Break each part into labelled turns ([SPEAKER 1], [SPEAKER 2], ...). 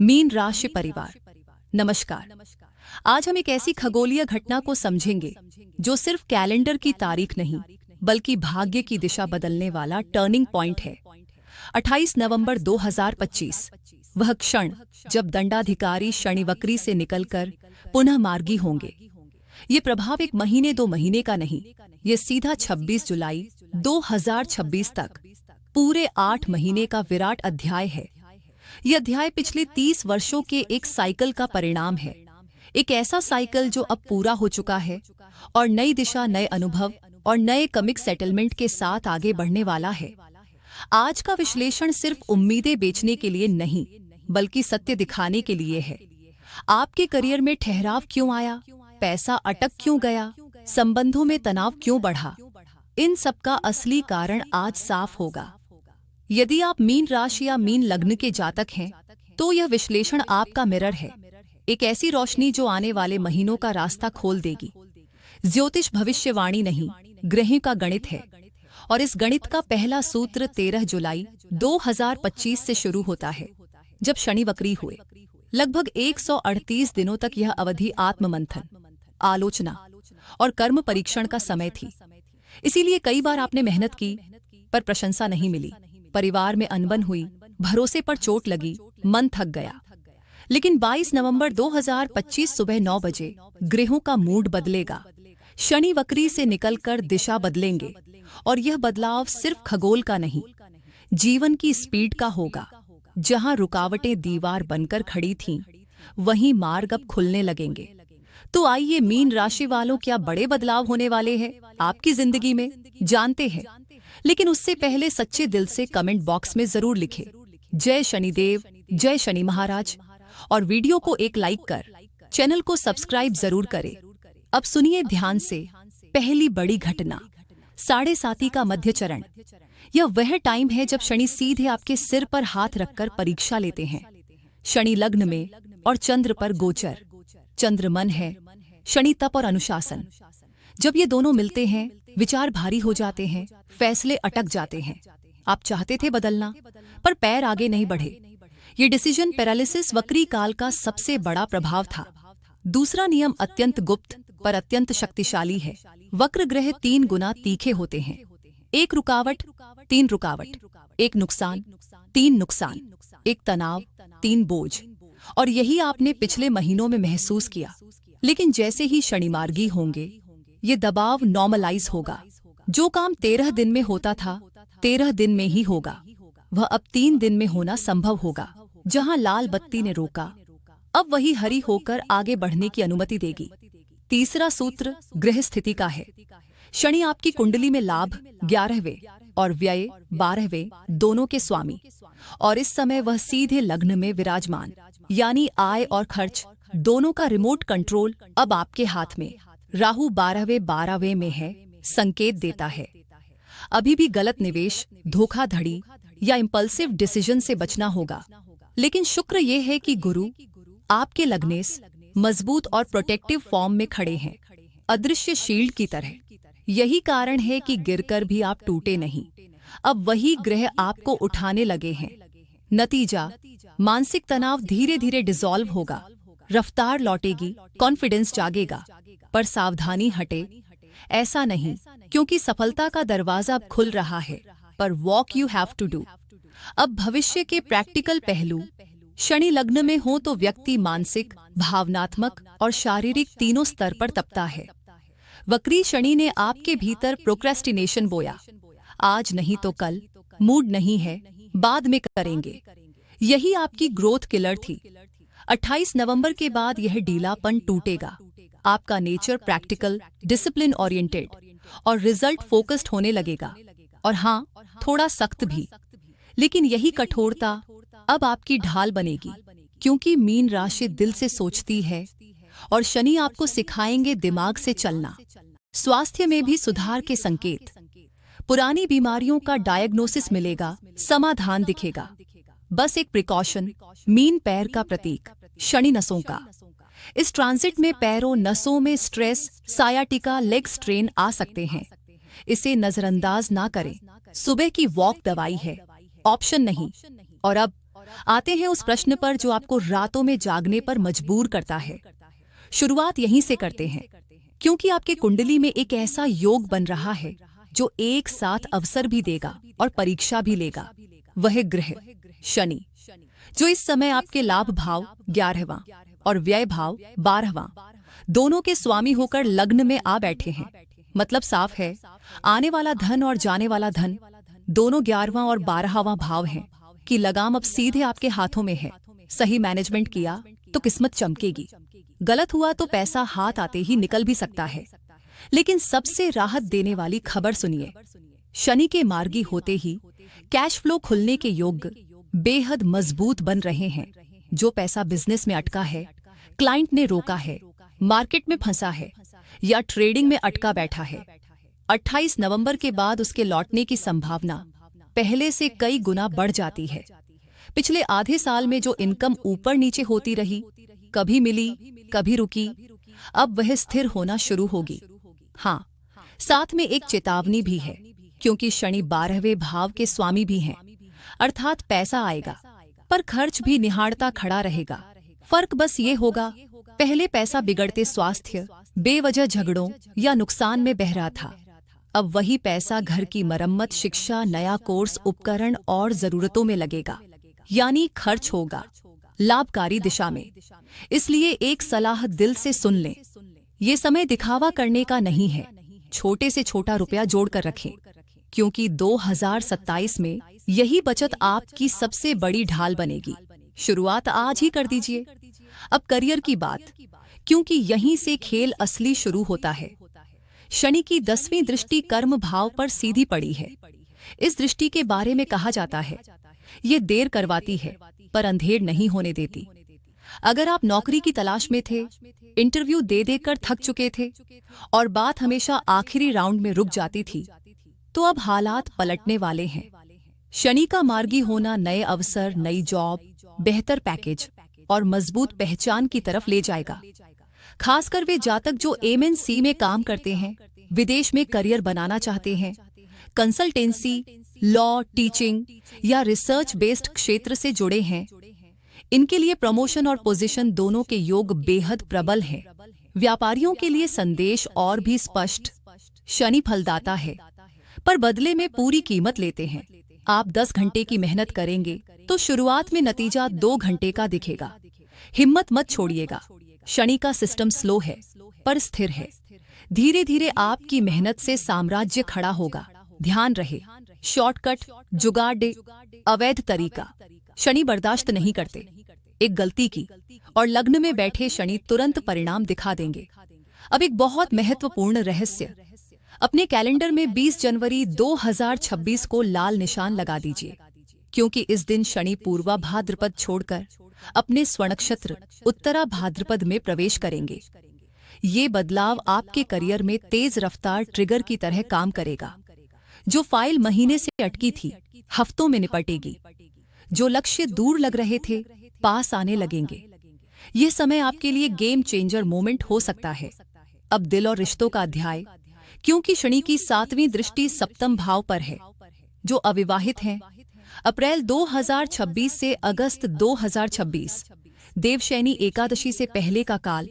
[SPEAKER 1] Mean राशि परिवार, नमस्कार। आज हम एक ऐसी खगोलीय घटना को समझेंगे जो सिर्फ कैलेंडर की तारीख नहीं बल्कि भाग्य की दिशा बदलने वाला टर्निंग पॉइंट है। 28 नवंबर 2025, वह क्षण जब दंडाधिकारी शनि वक्री से निकलकर पुनः मार्गी होंगे। ये प्रभाव एक महीने दो महीने का नहीं, ये सीधा 26 जुलाई 2026 तक पूरे 8 महीने का विराट अध्याय है। यह अध्याय पिछले 30 वर्षों के एक साइकिल का परिणाम है, एक ऐसा साइकिल जो अब पूरा हो चुका है और नई दिशा, नए अनुभव और नए कमिक सेटलमेंट के साथ आगे बढ़ने वाला है। आज का विश्लेषण सिर्फ उम्मीदें बेचने के लिए नहीं बल्कि सत्य दिखाने के लिए है। आपके करियर में ठहराव क्यों आया, पैसा अटक क्यों गया, संबंधों में तनाव क्यों बढ़ा, इन सब का असली कारण आज साफ होगा। यदि आप मीन राशि या मीन लग्न के जातक हैं तो यह विश्लेषण आपका मिरर है, एक ऐसी रोशनी जो आने वाले महीनों का रास्ता खोल देगी। ज्योतिष भविष्यवाणी नहीं, ग्रहों का गणित है और इस गणित का पहला सूत्र 13 जुलाई 2025 से शुरू होता है, जब शनि वक्री हुए। लगभग 138 दिनों तक यह अवधि आत्ममंथन, आलोचना और कर्म परीक्षण का समय थी। इसीलिए कई बार आपने मेहनत की पर प्रशंसा नहीं मिली, परिवार में अनबन हुई, भरोसे पर चोट लगी, मन थक गया। लेकिन 22 नवंबर 2025 सुबह 9 बजे ग्रहों का मूड बदलेगा। शनि वक्री से निकलकर दिशा बदलेंगे और यह बदलाव सिर्फ खगोल का नहीं, जीवन की स्पीड का होगा। जहां रुकावटें दीवार बनकर खड़ी थीं, वहीं मार्ग अब खुलने लगेंगे। तो आइए मीन राशि वालों, क्या बड़े बदलाव होने वाले हैं आपकी जिंदगी में, जानते हैं। लेकिन उससे पहले सच्चे दिल से कमेंट बॉक्स में जरूर लिखें जय शनिदेव, जय शनि महाराज, और वीडियो को एक लाइक कर चैनल को सब्सक्राइब जरूर करें। अब सुनिए ध्यान से। पहली बड़ी घटना, 7.5 का मध्य चरण। यह वह टाइम है जब शनि सीधे आपके सिर पर हाथ रखकर परीक्षा लेते हैं। शनि लग्न में और चंद्र पर गोचर। चंद्र मन है, शनि तप और अनुशासन। जब ये दोनों मिलते हैं, विचार भारी हो जाते हैं, फैसले अटक जाते हैं। आप चाहते थे बदलना पर पैर आगे नहीं बढ़े। ये डिसीजन पैरालिसिस वक्री काल का सबसे बड़ा प्रभाव था। दूसरा नियम अत्यंत गुप्त पर अत्यंत शक्तिशाली है। वक्र ग्रह 3 गुना तीखे होते हैं। एक रुकावट, 3 रुकावट। एक नुकसान, 3 नुकसान। एक तनाव, 3 बोझ। और यही आपने पिछले महीनों में महसूस किया। लेकिन जैसे ही शनि मार्गी होंगे, ये दबाव नॉर्मलाइज होगा। जो काम 13 दिन में होता था, 13 दिन में ही होगा। वह अब 3 दिन में होना संभव होगा। जहां लाल बत्ती ने रोका, अब वही हरी होकर आगे बढ़ने की अनुमति देगी। तीसरा सूत्र गृह स्थिति का है। शनि आपकी कुंडली में लाभ 11वें और व्यय 12वें दोनों के स्वामी, और इस समय वह सीधे लग्न में विराजमान, यानी आय और खर्च दोनों का रिमोट कंट्रोल अब आपके हाथ में। राहु 12वें में है, संकेत देता है अभी भी गलत निवेश, धोखाधड़ी या इंपल्सिव डिसीजन से बचना होगा। लेकिन शुक्र ये है कि गुरु आपके लग्नेस मजबूत और प्रोटेक्टिव फॉर्म में खड़े हैं, अदृश्य शील्ड की तरह। यही कारण है कि गिरकर भी आप टूटे नहीं। अब वही ग्रह आपको उठाने लगे हैं। नतीजा, मानसिक तनाव धीरे धीरे डिसॉल्व होगा, रफ्तार लौटेगी, कॉन्फिडेंस जागेगा। पर सावधानी हटे, ऐसा नहीं क्योंकि सफलता का दरवाजा अब खुल रहा है, पर walk you have to do. अब भविष्य के प्रैक्टिकल पहलू। शनि लग्न में हो तो व्यक्ति मानसिक, भावनात्मक और शारीरिक तीनों स्तर पर तपता है। वक्री शनि ने आपके भीतर प्रोक्रेस्टिनेशन बोया, आज नहीं तो कल, मूड नहीं है, बाद में करेंगे। यही आपकी ग्रोथ किलर थी। 28 नवंबर के बाद यह ढीलापन टूटेगा। आपका नेचर प्रैक्टिकल, डिसिप्लिन ओरिएंटेड और रिजल्ट फोकस्ड होने लगेगा। और हाँ, थोड़ा सख्त भी, लेकिन यही कठोरता अब आपकी ढाल बनेगी, क्योंकि मीन राशि दिल से सोचती है और शनि आपको सिखाएंगे दिमाग से चलना। स्वास्थ्य में भी सुधार के संकेत। पुरानी बीमारियों का डायग्नोसिस मिलेगा, समाधान दिखेगा। बस एक प्रिकॉशन, मीन पैर का प्रतीक, शनि नसों का। इस ट्रांजिट में पैरों नसों में स्ट्रेस, सायाटिका, लेग स्ट्रेन आ सकते हैं। इसे नजरअंदाज ना करें। सुबह की वॉक दवाई है, ऑप्शन नहीं। और अब आते हैं उस प्रश्न पर जो आपको रातों में जागने पर मजबूर करता है। शुरुआत यहीं से करते हैं, क्योंकि आपके कुंडली में एक ऐसा योग बन रहा है जो एक साथ अवसर भी देगा और परीक्षा भी लेगा। वह ग्रह शनि, जो इस समय आपके लाभ भाव 11वां और व्यय भाव 12वां दोनों के स्वामी होकर लग्न में आ बैठे हैं। मतलब साफ है, आने वाला धन और जाने वाला धन दोनों 11वां और 12वां भाव हैं कि लगाम अब सीधे आपके हाथों में है। सही मैनेजमेंट किया तो किस्मत चमकेगी, गलत हुआ तो पैसा हाथ आते ही निकल भी सकता है। लेकिन सबसे राहत देने वाली खबर सुनिए, शनि के मार्गी होते ही कैश फ्लो खुलने के योग बेहद मजबूत बन रहे हैं। जो पैसा बिजनेस में अटका है, क्लाइंट ने रोका है, मार्केट में फंसा है या ट्रेडिंग में अटका बैठा है, 28 नवंबर के बाद उसके लौटने की संभावना पहले से कई गुना बढ़ जाती है। पिछले आधे साल में जो इनकम ऊपर नीचे होती रही, कभी मिली कभी रुकी, अब वह स्थिर होना शुरू होगी। हाँ, साथ में एक चेतावनी भी है, क्योंकि शनि 12वें भाव के स्वामी भी हैं। अर्थात पैसा आएगा पर खर्च भी निहारता खड़ा रहेगा। फर्क बस ये होगा, पहले पैसा बिगड़ते स्वास्थ्य, बेवजह झगड़ों या नुकसान में बह रहा था। अब वही पैसा घर की मरम्मत, शिक्षा, नया कोर्स, उपकरण और जरूरतों में लगेगा, यानी खर्च होगा लाभकारी दिशा में। इसलिए एक सलाह दिल से सुन लें, ये समय दिखावा करने का नहीं है। छोटे से छोटा रुपया जोड़ कर रखें, क्योंकि 2027 में यही बचत आपकी सबसे बड़ी ढाल बनेगी। शुरुआत आज ही कर दीजिए। अब करियर की बात, क्योंकि यहीं से खेल असली शुरू होता है। शनि की 10वीं दृष्टि कर्म भाव पर सीधी पड़ी है। इस दृष्टि के बारे में कहा जाता है, ये देर करवाती है पर अंधेर नहीं होने देती। अगर आप नौकरी की तलाश में थे, इंटरव्यू दे देकर थक चुके थे और बात हमेशा आखिरी राउंड में रुक जाती थी, तो अब हालात पलटने वाले हैं। शनि का मार्गी होना नए अवसर, नई जॉब, बेहतर पैकेज और मजबूत पहचान की तरफ ले जाएगा। खासकर वे जातक जो MNC में काम करते हैं, विदेश में करियर बनाना चाहते हैं, कंसल्टेंसी, लॉ, टीचिंग या रिसर्च बेस्ड क्षेत्र से जुड़े हैं, इनके लिए प्रमोशन और पोजीशन दोनों के योग बेहद प्रबल हैं। व्यापारियों के लिए संदेश और भी स्पष्ट, शनि फलदाता है पर बदले में पूरी कीमत लेते हैं। आप 10 घंटे की मेहनत करेंगे तो शुरुआत में नतीजा 2 घंटे का दिखेगा। हिम्मत मत छोड़िएगा। शनि का सिस्टम स्लो है पर स्थिर है। धीरे धीरे आपकी मेहनत से साम्राज्य खड़ा होगा। ध्यान रहे, शॉर्टकट, जुगाड़, अवैध तरीका शनि बर्दाश्त नहीं करते। एक गलती की और लग्न में बैठे शनि तुरंत परिणाम दिखा देंगे। अब एक बहुत महत्वपूर्ण रहस्य, अपने कैलेंडर में 20 जनवरी 2026 को लाल निशान लगा दीजिए, क्योंकि इस दिन शनि पूर्वा भाद्रपद छोड़कर अपने स्वर्णक्षेत्र उत्तरा भाद्रपद में प्रवेश करेंगे। ये बदलाव आपके करियर में तेज रफ्तार ट्रिगर की तरह काम करेगा। जो फाइल महीने से अटकी थी, हफ्तों में निपटेगी। जो लक्ष्य दूर लग रहे थे, पास आने लगेंगे। ये समय आपके लिए गेम चेंजर मोमेंट हो सकता है। अब दिल और रिश्तों का अध्याय, क्योंकि शनि की 7वीं दृष्टि सप्तम भाव पर है। जो अविवाहित हैं, अप्रैल 2026 से अगस्त 2026 देवशयनी एकादशी से पहले का काल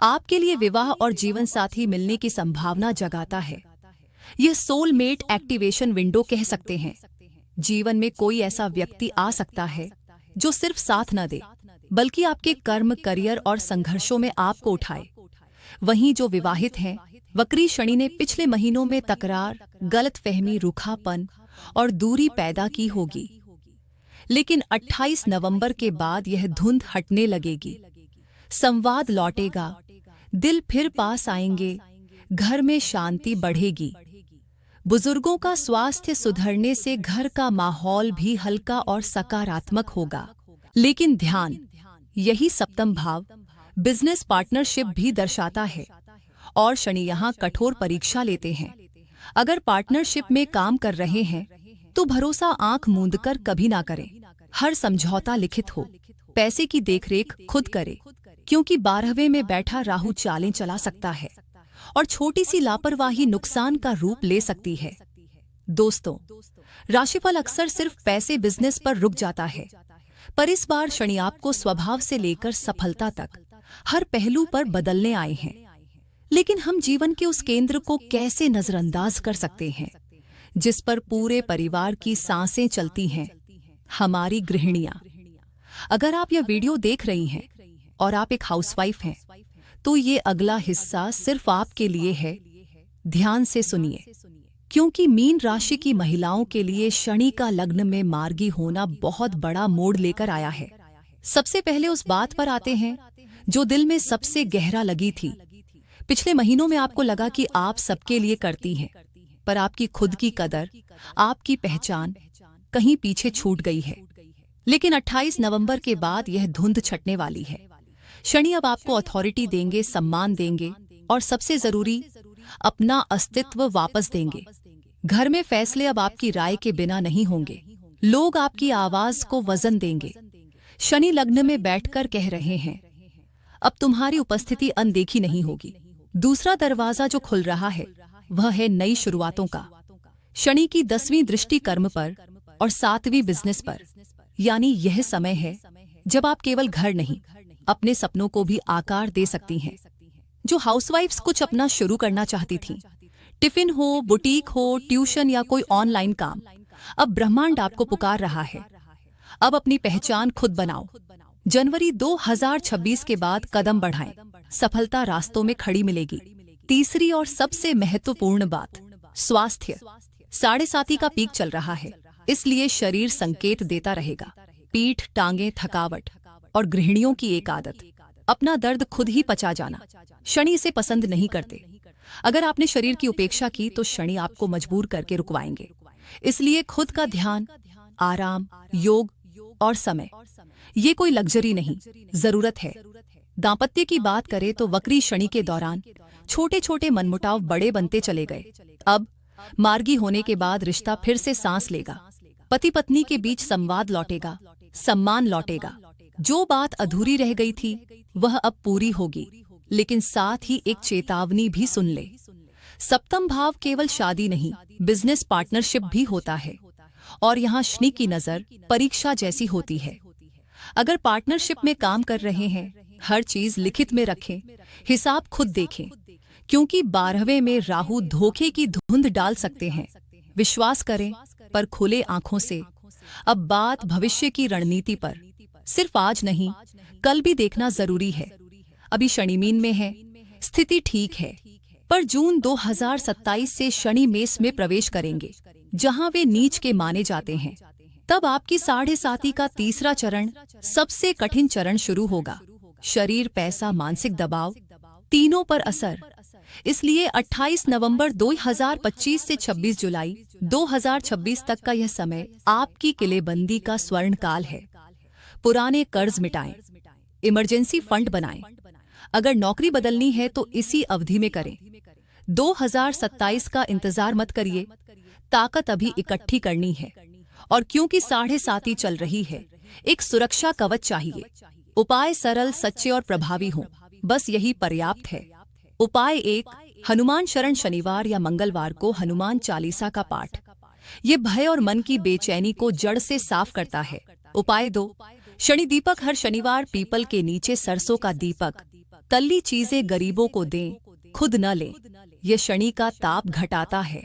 [SPEAKER 1] आपके लिए विवाह और जीवन साथी मिलने की संभावना जगाता है। यह सोलमेट एक्टिवेशन विंडो कह सकते हैं। जीवन में कोई ऐसा व्यक्ति आ सकता है जो सिर्फ साथ न दे, बल्कि आपके कर्म, करियर और संघर्षों में आपको उठाए। वहीं जो विवाहित हैं, वक्री शनि ने पिछले महीनों में तकरार, गलतफहमी, रूखापन और दूरी पैदा की होगी। लेकिन 28 नवंबर के बाद यह धुंध हटने लगेगी। संवाद लौटेगा, दिल फिर पास आएंगे, घर में शांति बढ़ेगी। बुजुर्गों का स्वास्थ्य सुधरने से घर का माहौल भी हल्का और सकारात्मक होगा। लेकिन ध्यान, यही सप्तम भाव बिजनेस पार्टनरशिप भी दर्शाता है और शनि यहाँ कठोर परीक्षा लेते हैं। अगर पार्टनरशिप में काम कर रहे हैं तो भरोसा आंख मूंदकर कभी ना करें। हर समझौता लिखित हो। पैसे की देखरेख खुद करें, क्योंकि 12वें में बैठा राहु चालें चला सकता है और छोटी सी लापरवाही नुकसान का रूप ले सकती है। दोस्तों, राशिफल अक्सर सिर्फ पैसे, बिजनेस पर रुक जाता है, पर इस बार शनि आपको स्वभाव से लेकर सफलता तक हर पहलू पर बदलने आए हैं। लेकिन हम जीवन के उस केंद्र को कैसे नजरअंदाज कर सकते हैं जिस पर पूरे परिवार की सांसें चलती हैं, हमारी गृहिणियां। अगर आप यह वीडियो देख रही हैं और आप एक हाउसवाइफ हैं, तो ये अगला हिस्सा सिर्फ आपके लिए है। ध्यान से सुनिए, क्योंकि मीन राशि की महिलाओं के लिए शनि का लग्न में मार्गी होना बहुत बड़ा मोड़ लेकर आया है। सबसे पहले उस बात पर आते हैं जो दिल में सबसे गहरा लगी थी। पिछले महीनों में आपको लगा कि आप सबके लिए करती हैं, पर आपकी खुद की कदर, आपकी पहचान कहीं पीछे छूट गई है। लेकिन 28 नवंबर के बाद यह धुंध छटने वाली है। शनि अब आपको अथॉरिटी देंगे, सम्मान देंगे और सबसे जरूरी, अपना अस्तित्व वापस देंगे। घर में फैसले अब आपकी राय के बिना नहीं होंगे। लोग आपकी आवाज को वजन देंगे। शनि लग्न में बैठकर कह रहे हैं, अब तुम्हारी उपस्थिति अनदेखी नहीं होगी। दूसरा दरवाजा जो खुल रहा है वह है नई शुरुआतों का। शनि की 10वीं दृष्टि कर्म पर और 7वीं बिजनेस पर, यानी यह समय है जब आप केवल घर नहीं, अपने सपनों को भी आकार दे सकती हैं। जो हाउसवाइफ्स कुछ अपना शुरू करना चाहती थीं, टिफिन हो, बुटीक हो, ट्यूशन या कोई ऑनलाइन काम, अब ब्रह्मांड आपको पुकार रहा है। अब अपनी पहचान खुद बनाओ। जनवरी 2026 के बाद कदम बढ़ाएं, सफलता रास्तों में खड़ी मिलेगी। तीसरी और सबसे महत्वपूर्ण बात, स्वास्थ्य। 7.5 का पीक चल रहा है, इसलिए शरीर संकेत देता रहेगा। पीठ, टांगे, थकावट और गृहिणियों की एक आदत, अपना दर्द खुद ही पचा जाना। शनि इसे पसंद नहीं करते। अगर आपने शरीर की उपेक्षा की तो शनि आपको मजबूर करके रुकवाएंगे। इसलिए खुद का ध्यान, आराम, योग और समय, ये कोई लग्जरी नहीं, जरूरत है। दांपत्य की बात करें तो वक्री शनि के दौरान छोटे छोटे मनमुटाव बड़े बनते चले गए। अब मार्गी होने के बाद रिश्ता फिर से सांस लेगा। पति पत्नी के बीच संवाद लौटेगा, सम्मान लौटेगा। जो बात अधूरी रह गई थी वह अब पूरी होगी। लेकिन साथ ही एक चेतावनी भी सुन ले। सप्तम भाव केवल शादी नहीं, बिजनेस पार्टनरशिप भी होता है। और यहाँ शनि की नजर परीक्षा जैसी होती है। अगर पार्टनरशिप में काम कर रहे हैं, हर चीज लिखित में रखें, हिसाब खुद देखें, क्योंकि 12वें में राहु धोखे की धुंध डाल सकते हैं। विश्वास करें, पर खुले आंखों से। अब बात भविष्य की रणनीति पर। सिर्फ आज नहीं, कल भी देखना जरूरी है। अभी शनि मीन में है, स्थिति ठीक है, पर जून 2027 से शनि मेष में प्रवेश करेंगे, जहां वे नीच के माने जाते हैं। तब आपकी 7.5 का तीसरा चरण, सबसे कठिन चरण शुरू होगा। शरीर, पैसा, मानसिक दबाव, तीनों पर असर। इसलिए 28 नवंबर 2025 से 26 जुलाई 2026 तक का यह समय आपकी किलेबंदी का स्वर्ण काल है। पुराने कर्ज मिटाएं, इमरजेंसी फंड बनाएं। अगर नौकरी बदलनी है तो इसी अवधि में करें। 2027 का इंतजार मत करिए, ताकत अभी इकट्ठी करनी है। और क्योंकि 7.5 चल रही है, एक सुरक्षा कवच चाहिए। उपाय सरल, सच्चे और प्रभावी हों, बस यही पर्याप्त है। उपाय 1, हनुमान शरण शनिवार या मंगलवार को हनुमान चालीसा का पाठ। ये भय और मन की बेचैनी को जड़ से साफ करता है। उपाय 2, शनि दीपक। हर शनिवार पीपल के नीचे सरसों का दीपक, तल्ली चीजें गरीबों को दें, खुद न लें। यह शनि का ताप घटाता है।